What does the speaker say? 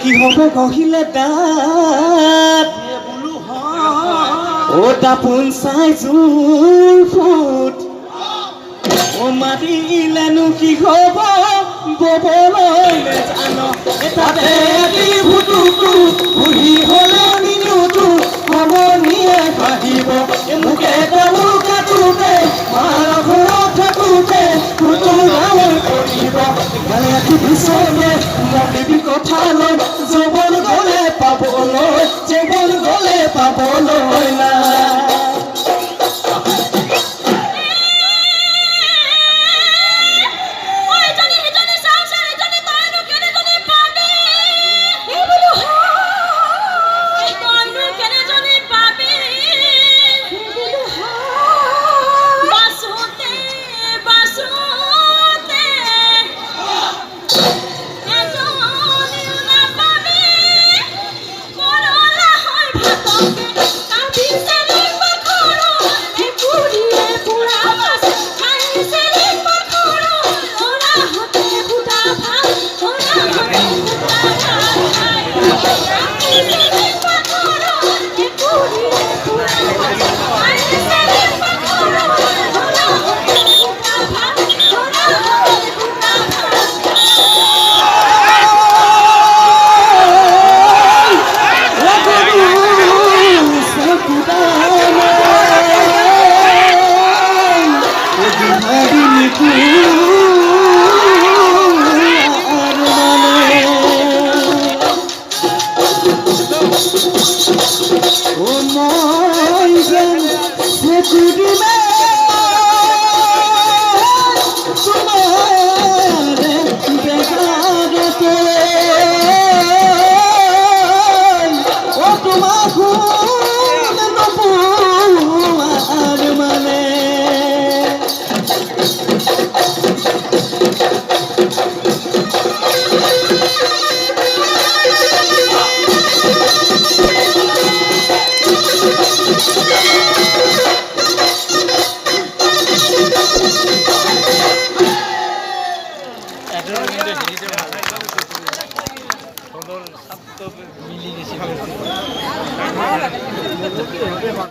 কি হবে কহিলে দাঁত ও দাপোন চাই জোৰ ফুট ও মাতিলেনো কি হব ববলৈ নেজানো এটাতে এটি ভুটুকু বুঢ়ী হলে মিনুটো সমনীয়ে ভাবিব মুখে তামোল কাটোতে মাৰ ঘৰত থাকোতে ভুটু গাঁৱৰ কৰিব গালে এটি পিছলে মদিবি কথালৈ যৌৱন গলে পাবলৈ না